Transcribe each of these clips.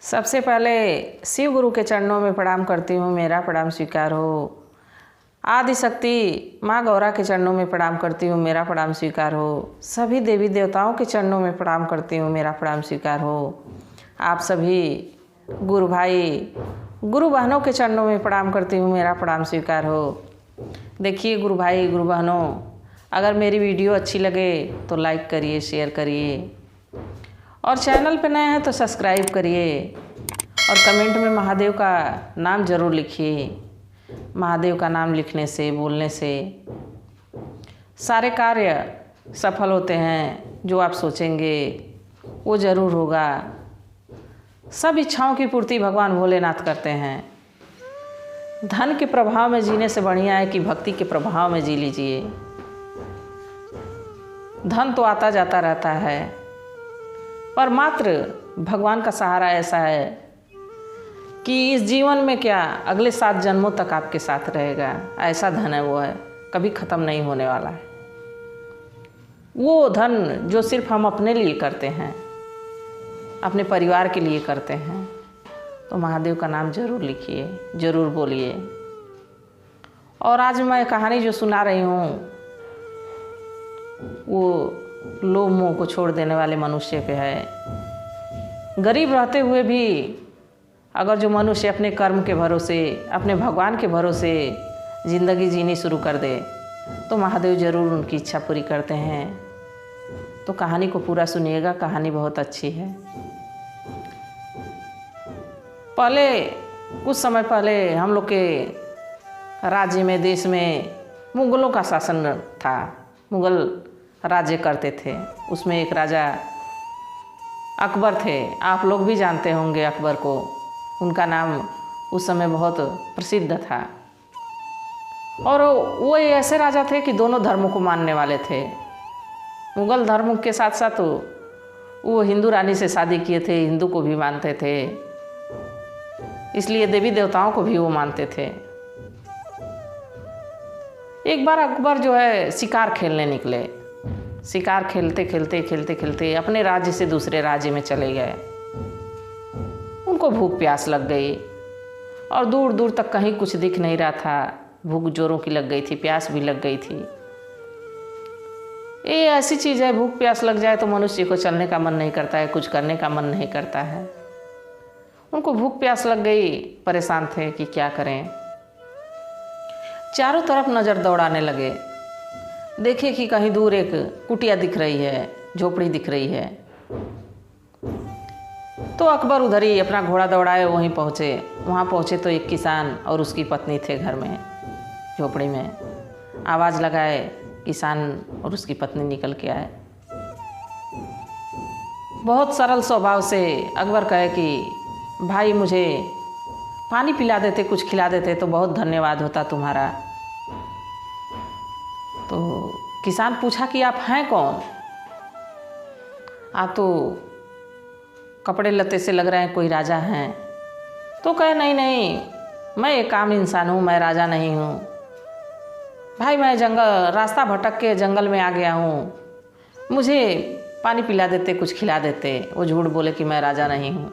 सबसे पहले शिव गुरु के चरणों में प्रणाम करती हूँ, मेरा प्रणाम स्वीकार हो। आदि शक्ति माँ गौरा के चरणों में प्रणाम करती हूँ, मेरा प्रणाम स्वीकार हो। सभी देवी देवताओं के चरणों में प्रणाम करती हूँ, मेरा प्रणाम स्वीकार हो। आप सभी गुरु भाई गुरु बहनों के चरणों में प्रणाम करती हूँ, मेरा प्रणाम स्वीकार हो। देखिए गुरु भाई गुरु बहनों, अगर मेरी वीडियो अच्छी लगे तो लाइक करिए, शेयर करिए और चैनल पर नए हैं तो सब्सक्राइब करिए और कमेंट में महादेव का नाम ज़रूर लिखिए। महादेव का नाम लिखने से, बोलने से सारे कार्य सफल होते हैं। जो आप सोचेंगे वो ज़रूर होगा। सब इच्छाओं की पूर्ति भगवान भोलेनाथ करते हैं। धन के प्रभाव में जीने से बढ़िया है कि भक्ति के प्रभाव में जी लीजिए। धन तो आता जाता रहता है, पर मात्र भगवान का सहारा ऐसा है कि इस जीवन में क्या अगले 7 जन्मों तक आपके साथ रहेगा। ऐसा धन है, वो है, कभी ख़त्म नहीं होने वाला है। वो धन जो सिर्फ हम अपने लिए करते हैं, अपने परिवार के लिए करते हैं। तो महादेव का नाम ज़रूर लिखिए, ज़रूर बोलिए। और आज मैं कहानी जो सुना रही हूँ वो लोभ मोह को छोड़ देने वाले मनुष्य पे है। गरीब रहते हुए भी अगर जो मनुष्य अपने कर्म के भरोसे, अपने भगवान के भरोसे ज़िंदगी जीनी शुरू कर दे तो महादेव ज़रूर उनकी इच्छा पूरी करते हैं। तो कहानी को पूरा सुनिएगा, कहानी बहुत अच्छी है। पहले कुछ समय पहले हम लोग के राज्य में, देश में मुग़लों का शासन था। मुग़ल राज्य करते थे। उसमें एक राजा अकबर थे। आप लोग भी जानते होंगे अकबर को। उनका नाम उस समय बहुत प्रसिद्ध था। और वो ऐसे राजा थे कि दोनों धर्मों को मानने वाले थे। मुग़ल धर्म के साथ साथ वो हिंदू रानी से शादी किए थे, हिंदू को भी मानते थे, इसलिए देवी देवताओं को भी वो मानते थे। एक बार अकबर जो है शिकार खेलने निकले। शिकार खेलते खेलते अपने राज्य से दूसरे राज्य में चले गए। उनको भूख प्यास लग गई और दूर दूर तक कहीं कुछ दिख नहीं रहा था। भूख जोरों की लग गई थी, प्यास भी लग गई थी। ये ऐसी चीज़ है, भूख प्यास लग जाए तो मनुष्य को चलने का मन नहीं करता है, कुछ करने का मन नहीं करता है। उनको भूख प्यास लग गई, परेशान थे कि क्या करें। चारों तरफ नज़र दौड़ाने लगे। देखिए कि कहीं दूर एक कुटिया दिख रही है, झोपड़ी दिख रही है। तो अकबर उधर ही अपना घोड़ा दौड़ाए वहीं पहुँचे। वहाँ पहुँचे तो एक किसान और उसकी पत्नी थे घर में, झोपड़ी में। आवाज़ लगाए, किसान और उसकी पत्नी निकल के आए। बहुत सरल स्वभाव से अकबर कहे कि भाई मुझे पानी पिला देते, कुछ खिला देते तो बहुत धन्यवाद होता तुम्हारा। तो किसान पूछा कि आप हैं कौन? आप तो कपड़े लत्ते से लग रहे हैं कोई राजा हैं। तो कहे नहीं नहीं, मैं एक आम इंसान हूँ, मैं राजा नहीं हूँ भाई। मैं रास्ता भटक के जंगल में आ गया हूँ, मुझे पानी पिला देते, कुछ खिला देते। वो झूठ बोले कि मैं राजा नहीं हूँ।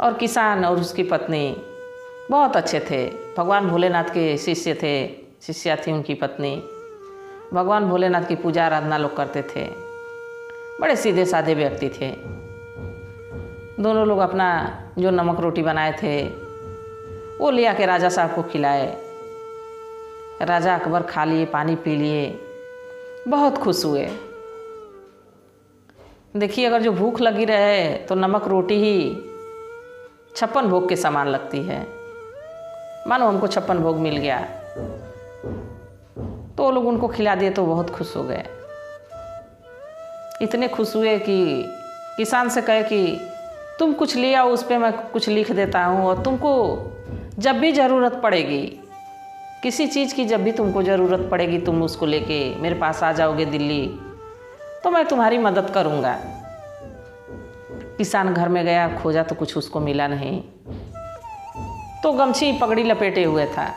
और किसान और उसकी पत्नी बहुत अच्छे थे, भगवान भोलेनाथ के शिष्य थे, शिष्या थी उनकी पत्नी। भगवान भोलेनाथ की पूजा आराधना लोग करते थे। बड़े सीधे साधे व्यक्ति थे। दोनों लोग अपना जो नमक रोटी बनाए थे वो ले आके राजा साहब को खिलाए। राजा अकबर खा लिए, पानी पी लिए, बहुत खुश हुए। देखिए अगर जो भूख लगी रहे तो नमक रोटी ही 56 भोग के समान लगती है। मानो हमको 56 भोग मिल गया। तो वो लोग उनको खिला दिए तो बहुत खुश हो गए। इतने खुश हुए कि किसान से कहे कि तुम कुछ ले आओ, उस पर मैं कुछ लिख देता हूँ, और तुमको जब भी ज़रूरत पड़ेगी, किसी चीज़ की जब भी तुमको ज़रूरत पड़ेगी, तुम उसको लेके मेरे पास आ जाओगे दिल्ली, तो मैं तुम्हारी मदद करूँगा। किसान घर में गया, खोजा तो कुछ उसको मिला नहीं। तो गमछी पगड़ी लपेटे हुए था,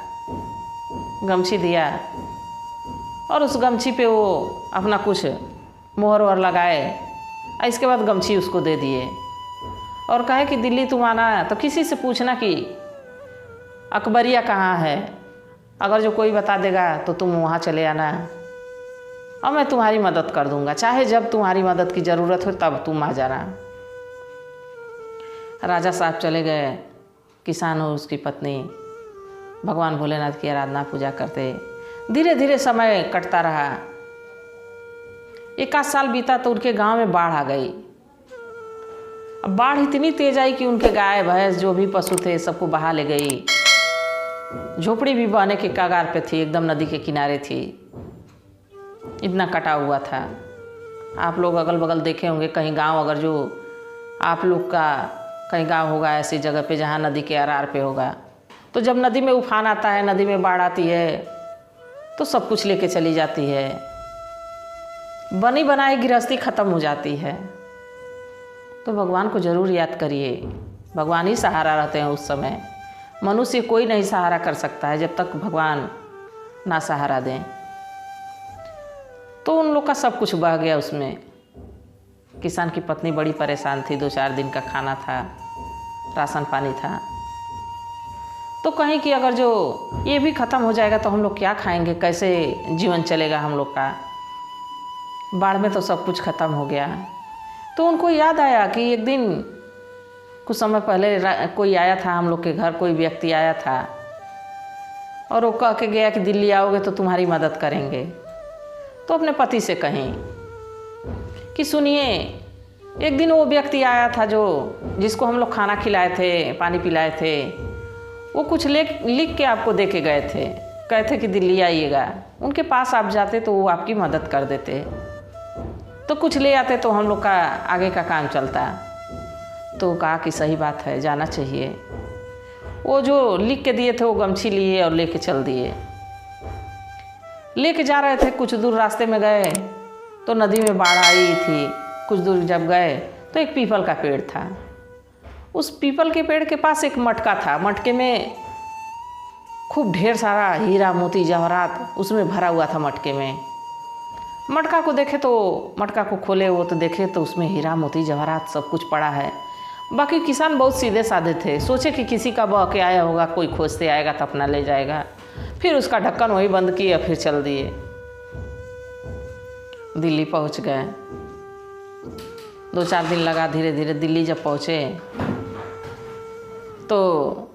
गमछी दिया और उस गमछी पे वो अपना कुछ मोहर वोहर लगाए। इसके बाद गमछी उसको दे दिए और कहे कि दिल्ली तुम आना तो किसी से पूछना कि अकबरिया कहाँ है, अगर जो कोई बता देगा तो तुम वहाँ चले आना और मैं तुम्हारी मदद कर दूँगा, चाहे जब तुम्हारी मदद की ज़रूरत हो तब तुम आ जाना। राजा साहब चले गए। किसान और उसकी पत्नी भगवान भोलेनाथ की आराधना पूजा करते। धीरे धीरे समय कटता रहा। 1 साल बीता तो उनके गांव में बाढ़ आ गई। अब बाढ़ इतनी तेज आई कि उनके गाय भैंस जो भी पशु थे सबको बहा ले गई। झोपड़ी भी बहने के कगार पे थी, एकदम नदी के किनारे थी, इतना कटा हुआ था। आप लोग अगल बगल देखे होंगे कहीं गांव, अगर जो आप लोग का कहीं गांव होगा ऐसी जगह पे जहाँ नदी के आरार पे होगा, तो जब नदी में उफान आता है, नदी में बाढ़ आती है तो सब कुछ लेके चली जाती है। बनी बनाई गृहस्थी ख़त्म हो जाती है। तो भगवान को ज़रूर याद करिए, भगवान ही सहारा रहते हैं उस समय। मनुष्य कोई नहीं सहारा कर सकता है जब तक भगवान ना सहारा दें। तो उन लोग का सब कुछ बह गया उसमें। किसान की पत्नी बड़ी परेशान थी, 2-4 दिन का खाना था, राशन पानी था। तो कहीं कि अगर जो ये भी ख़त्म हो जाएगा तो हम लोग क्या खाएंगे, कैसे जीवन चलेगा हम लोग का। बाढ़ में तो सब कुछ ख़त्म हो गया। तो उनको याद आया कि एक दिन कुछ समय पहले कोई आया था हम लोग के घर, कोई व्यक्ति आया था और वो कह के गया कि दिल्ली आओगे तो तुम्हारी मदद करेंगे। तो अपने पति से कहें कि सुनिए, एक दिन वो व्यक्ति आया था जिसको हम लोग खाना खिलाए थे, पानी पिलाए थे, वो कुछ लिख के आपको दे के गए थे, कहते कि दिल्ली आइएगा। उनके पास आप जाते तो वो आपकी मदद कर देते, तो कुछ ले आते तो हम लोग का आगे का काम चलता। तो कहा कि सही बात है, जाना चाहिए। वो जो लिख के दिए थे वो गमछी लिए और लेके चल दिए। लेके जा रहे थे, कुछ दूर रास्ते में गए तो नदी में बाढ़ आई थी। कुछ दूर जब गए तो एक पीपल का पेड़ था। उस पीपल के पेड़ के पास एक मटका था। मटके में खूब ढेर सारा हीरा मोती जवाहरात उसमें भरा हुआ था। मटके में मटका को देखे तो मटका को खोले वो तो देखे तो उसमें हीरा मोती जवाहरात सब कुछ पड़ा है। बाकी किसान बहुत सीधे साधे थे, सोचे कि किसी का बह के आया होगा, कोई खोजते आएगा तो अपना ले जाएगा। फिर उसका ढक्कन वही बंद किया, फिर चल दिए। दिल्ली पहुंच गए। 2-4 दिन लगा। धीरे धीरे दिल्ली जब पहुँचे तो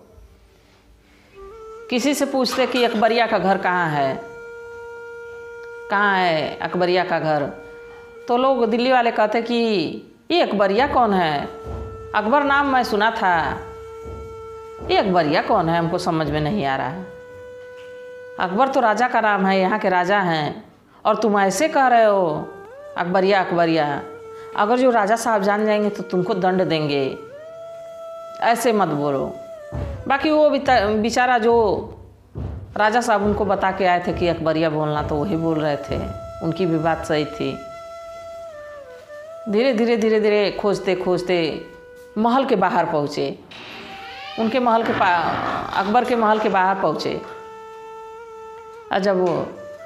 किसी से पूछते कि अकबरिया का घर कहाँ है, कहाँ है अकबरिया का घर। तो लोग दिल्ली वाले कहते कि ये अकबरिया कौन है, अकबर नाम मैं सुना था, ये अकबरिया कौन है, हमको समझ में नहीं आ रहा है। अकबर तो राजा का नाम है, यहाँ के राजा हैं, और तुम ऐसे कह रहे हो अकबरिया अकबरिया। अगर जो राजा साहब जान जाएंगे तो तुमको दंड देंगे, ऐसे मत बोलो। बाकी वो बेचारा जो राजा साहब उनको बता के आए थे कि अकबरिया बोलना, तो वही बोल रहे थे, उनकी भी बात सही थी। धीरे धीरे खोजते खोजते महल के बाहर पहुँचे। उनके महल के अकबर के महल के बाहर पहुँचे। और जब वो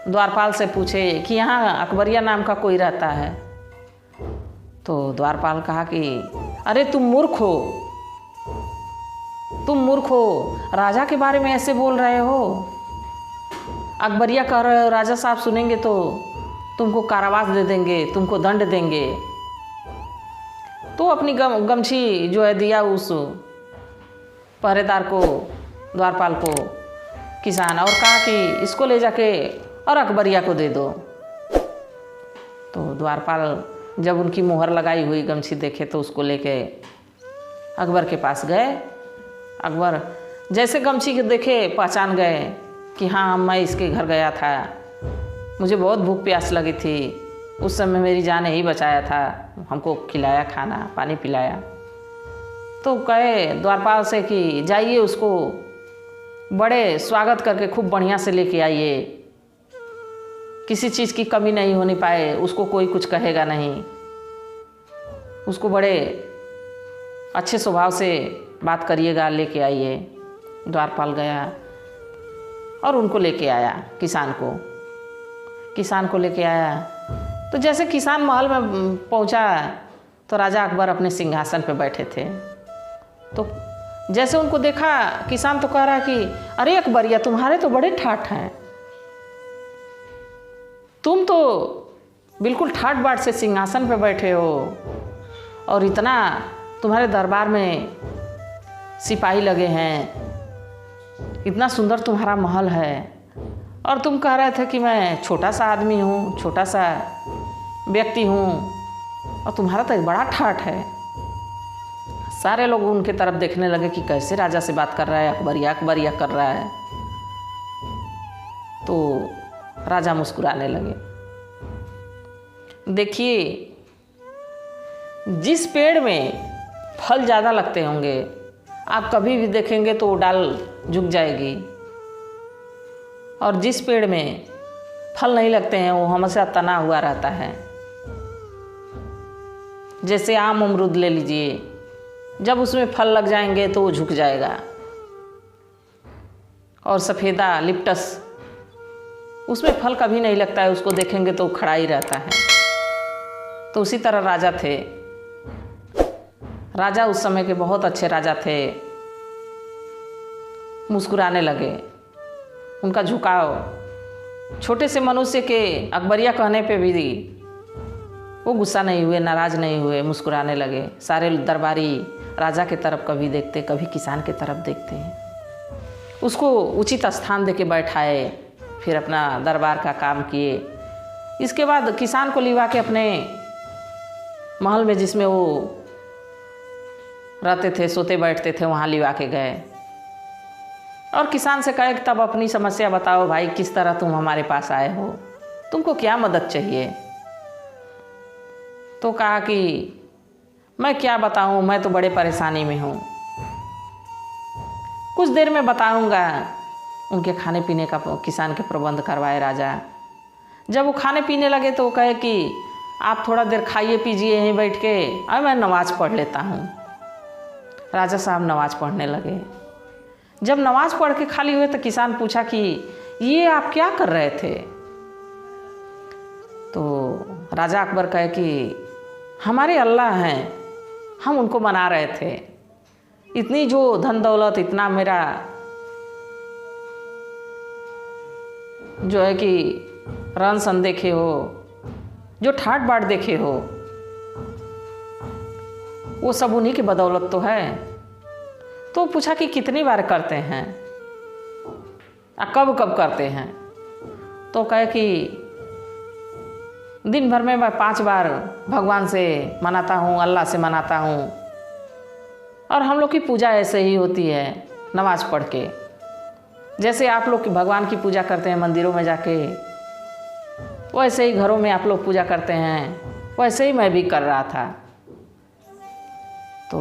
द्वारपाल से पूछे कि यहाँ अकबरिया नाम का कोई रहता है, तो द्वारपाल कहा कि अरे तुम मूर्ख हो, तुम मूर्ख हो, राजा के बारे में ऐसे बोल रहे हो। अकबरिया कह रहे हो, राजा साहब सुनेंगे तो तुमको कारावास दे देंगे, तुमको दंड देंगे। तो अपनी गमछी जो है दिया उस पहरेदार को, द्वारपाल को, किसान, और कहा कि इसको ले जाके और अकबरिया को दे दो। तो द्वारपाल जब उनकी मोहर लगाई हुई गमछी देखे तो उसको लेके अकबर के पास गए। अकबर जैसे गमछी के देखे पहचान गए कि हाँ, मैं इसके घर गया था, मुझे बहुत भूख प्यास लगी थी, उस समय मेरी जान ही बचाया था, हमको खिलाया, खाना पानी पिलाया। तो कहे द्वारपाल से कि जाइए उसको बड़े स्वागत करके खूब बढ़िया से लेके आइए, किसी चीज़ की कमी नहीं होने पाए, उसको कोई कुछ कहेगा नहीं, उसको बड़े अच्छे स्वभाव से बात करिएगा, लेके आइए। द्वारपाल गया और उनको लेके आया, किसान को लेके आया। तो जैसे किसान महल में पहुंचा तो राजा अकबर अपने सिंहासन पे बैठे थे। तो जैसे उनको देखा किसान तो कह रहा है कि अरे अकबरिया, तुम्हारे तो बड़े ठाठ हैं, तुम तो बिल्कुल ठाट बाट से सिंहासन पे बैठे हो और इतना तुम्हारे दरबार में सिपाही लगे हैं, इतना सुंदर तुम्हारा महल है, और तुम कह रहे थे कि मैं छोटा सा आदमी हूँ, छोटा सा व्यक्ति हूँ, और तुम्हारा तो एक बड़ा ठाठ है। सारे लोग उनके तरफ देखने लगे कि कैसे राजा से बात कर रहा है, अकबरिया अकबरिया कर रहा है। तो राजा मुस्कुराने लगे। देखिए, जिस पेड़ में फल ज़्यादा लगते होंगे आप कभी भी देखेंगे तो वो डाल झुक जाएगी, और जिस पेड़ में फल नहीं लगते हैं वो हमेशा तना हुआ रहता है। जैसे आम अमरूद ले लीजिए, जब उसमें फल लग जाएंगे तो वो झुक जाएगा, और सफ़ेदा लिप्टस उसमें फल कभी नहीं लगता है, उसको देखेंगे तो खड़ा ही रहता है। तो उसी तरह राजा थे। राजा उस समय के बहुत अच्छे राजा थे। मुस्कुराने लगे। उनका झुकाव छोटे से मनुष्य के अकबरिया कहने पे भी वो गुस्सा नहीं हुए, नाराज़ नहीं हुए, मुस्कुराने लगे। सारे दरबारी राजा के तरफ कभी देखते, कभी किसान के तरफ देखते हैं। उसको उचित स्थान देके बैठाए, फिर अपना दरबार का काम किए। इसके बाद किसान को लिवा के अपने महल में, जिसमें वो रहते थे, सोते बैठते थे, वहाँ लिवा के गए और किसान से कहे कि तब अपनी समस्या बताओ भाई, किस तरह तुम हमारे पास आए हो, तुमको क्या मदद चाहिए। तो कहा कि मैं क्या बताऊं, मैं तो बड़े परेशानी में हूँ, कुछ देर में बताऊंगा। उनके खाने पीने का किसान के प्रबंध करवाए राजा। जब वो खाने पीने लगे तो वो कहे कि आप थोड़ा देर खाइए पीजिए यहीं बैठ के, अब मैं नमाज़ पढ़ लेता हूँ। राजा साहब नमाज़ पढ़ने लगे। जब नमाज़ पढ़ के खाली हुए तो किसान पूछा कि ये आप क्या कर रहे थे। तो राजा अकबर कहे कि हमारे अल्लाह हैं, हम उनको मना रहे थे। इतनी जो धन दौलत, इतना मेरा जो है कि रन सन देखे हो, जो ठाट बाट देखे हो, वो सब उन्हीं की बदौलत तो है। तो पूछा कि कितनी बार करते हैं, कब कब करते हैं। तो कहे कि दिन भर में मैं 5 बार भगवान से मनाता हूँ, अल्लाह से मनाता हूँ, और हम लोग की पूजा ऐसे ही होती है, नमाज़ पढ़ के। जैसे आप लोग भगवान की पूजा करते हैं मंदिरों में जाके, वैसे ही घरों में आप लोग पूजा करते हैं, वैसे ही मैं भी कर रहा था। तो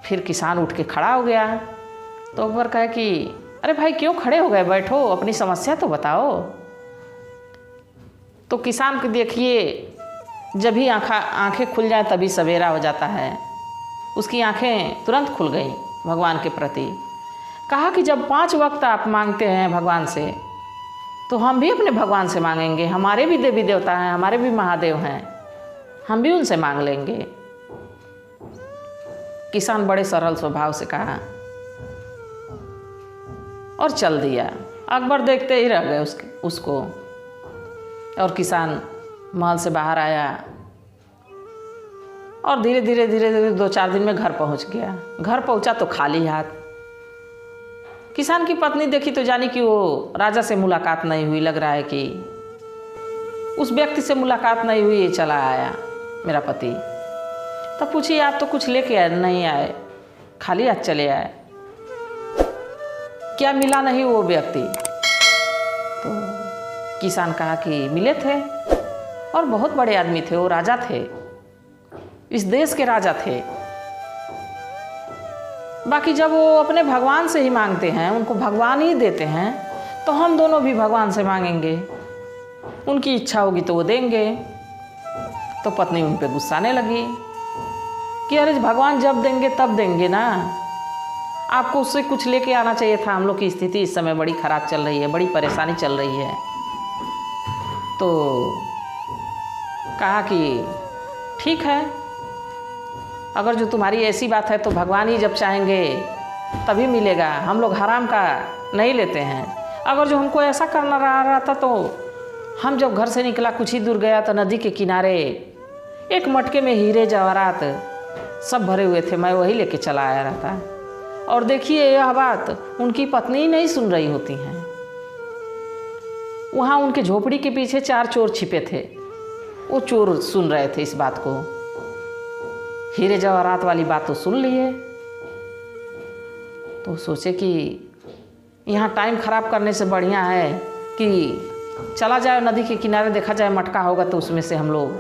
फिर किसान उठ के खड़ा हो गया। तो अकबर कहे कि अरे भाई क्यों खड़े हो गए, बैठो, अपनी समस्या तो बताओ। तो किसान को देखिए, जब भी आँखें खुल जाए तभी सवेरा हो जाता है। उसकी आँखें तुरंत खुल गई भगवान के प्रति। कहा कि जब 5 वक्त आप मांगते हैं भगवान से, तो हम भी अपने भगवान से मांगेंगे। हमारे भी देवी देवता हैं, हमारे भी महादेव हैं, हम भी उनसे मांग लेंगे। किसान बड़े सरल स्वभाव से कहा और चल दिया। अकबर देखते ही रह गए उसको। और किसान महल से बाहर आया और धीरे धीरे 2-4 दिन में घर पहुंच गया। घर पहुंचा तो खाली हाथ। किसान की पत्नी देखी तो जानी कि वो राजा से मुलाकात नहीं हुई। लग रहा है कि उस व्यक्ति से मुलाकात नहीं हुई, ये चला आया मेरा पति। तब पूछी आप तो कुछ लेके आए? नहीं आए, खाली हाथ चले आए। क्या मिला नहीं वो व्यक्ति? तो किसान कहा कि मिले थे, और बहुत बड़े आदमी थे, वो राजा थे, इस देश के राजा थे। बाकी जब वो अपने भगवान से ही मांगते हैं, उनको भगवान ही देते हैं, तो हम दोनों भी भगवान से मांगेंगे, उनकी इच्छा होगी तो वो देंगे। तो पत्नी उन पे गुस्साने लगी कि अरे भगवान जब देंगे तब देंगे ना, आपको उससे कुछ लेके आना चाहिए था। हम लोग की स्थिति इस समय बड़ी ख़राब चल रही है, बड़ी परेशानी चल रही है। तो कहा कि ठीक है, अगर जो तुम्हारी ऐसी बात है तो भगवान ही जब चाहेंगे तभी मिलेगा, हम लोग हराम का नहीं लेते हैं। अगर जो हमको ऐसा करना रहा था तो हम जब घर से निकला कुछ ही दूर गया तो नदी के किनारे एक मटके में हीरे जवाहरात सब भरे हुए थे, मैं वही लेके चला आया रहता। और देखिए यह बात उनकी पत्नी नहीं सुन रही होती हैं। वहाँ उनके झोपड़ी के पीछे 4 चोर छिपे थे, वो चोर सुन रहे थे इस बात को। हीरे जवाहरात वाली बात तो सुन लिए, तो सोचे कि यहाँ टाइम ख़राब करने से बढ़िया है कि चला जाए नदी के किनारे, देखा जाए मटका होगा तो उसमें से हम लोग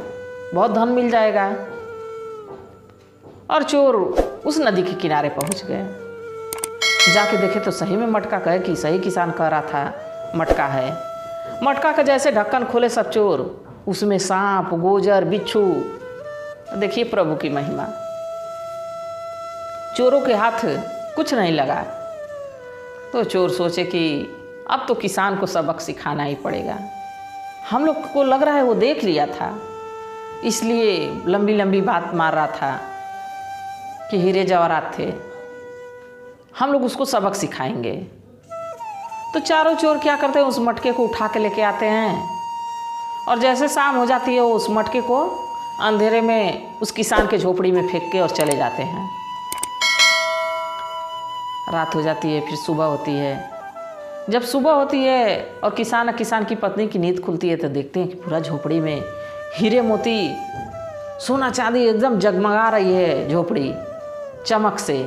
बहुत धन मिल जाएगा। और चोर उस नदी के किनारे पहुँच गए। जाके देखे तो सही में मटका कहे कि सही किसान कह रहा था मटका है। मटका का जैसे ढक्कन खोले सब चोर, उसमें सांप, गोजर, बिच्छू। देखिए प्रभु की महिमा। चोरों के हाथ कुछ नहीं लगा। तो चोर सोचे कि अब तो किसान को सबक सिखाना ही पड़ेगा। हम लोग को लग रहा है वो देख लिया था, इसलिए लंबी लंबी बात मार रहा था कि हीरे जवाहरात थे, हम लोग उसको सबक सिखाएंगे। तो चारों चोर क्या करते हैं, उस मटके को उठा के लेके आते हैं और जैसे शाम हो जाती है वो उस मटके को अंधेरे में उस किसान के झोपड़ी में फेंक के और चले जाते हैं। रात हो जाती है, फिर सुबह होती है। जब सुबह होती है और किसान की पत्नी की नींद खुलती है तो देखते हैं कि पूरा झोपड़ी में हीरे मोती, सोना चांदी एकदम जगमगा रही है झोपड़ी चमक से।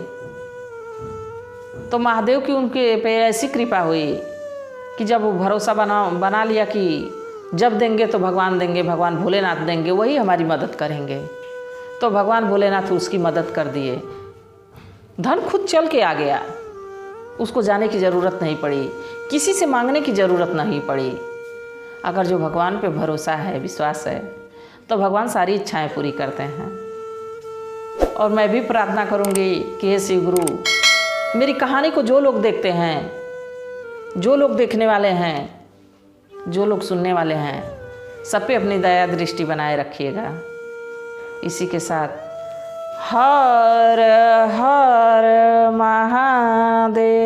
तो महादेव की उनके पे ऐसी कृपा हुई कि जब वो भरोसा बना लिया कि जब देंगे तो भगवान देंगे, भगवान भोलेनाथ देंगे, वही हमारी मदद करेंगे। तो भगवान भोलेनाथ उसकी मदद कर दिए, धन खुद चल के आ गया। उसको जाने की ज़रूरत नहीं पड़ी, किसी से मांगने की ज़रूरत नहीं पड़ी। अगर जो भगवान पे भरोसा है, विश्वास है, तो भगवान सारी इच्छाएं पूरी करते हैं। और मैं भी प्रार्थना करूंगी कि हे शिव गुरु, मेरी कहानी को जो लोग देखते हैं, जो लोग देखने वाले हैं, जो लोग सुनने वाले हैं, सब पे अपनी दया दृष्टि बनाए रखिएगा। इसी के साथ हर हर महादेव।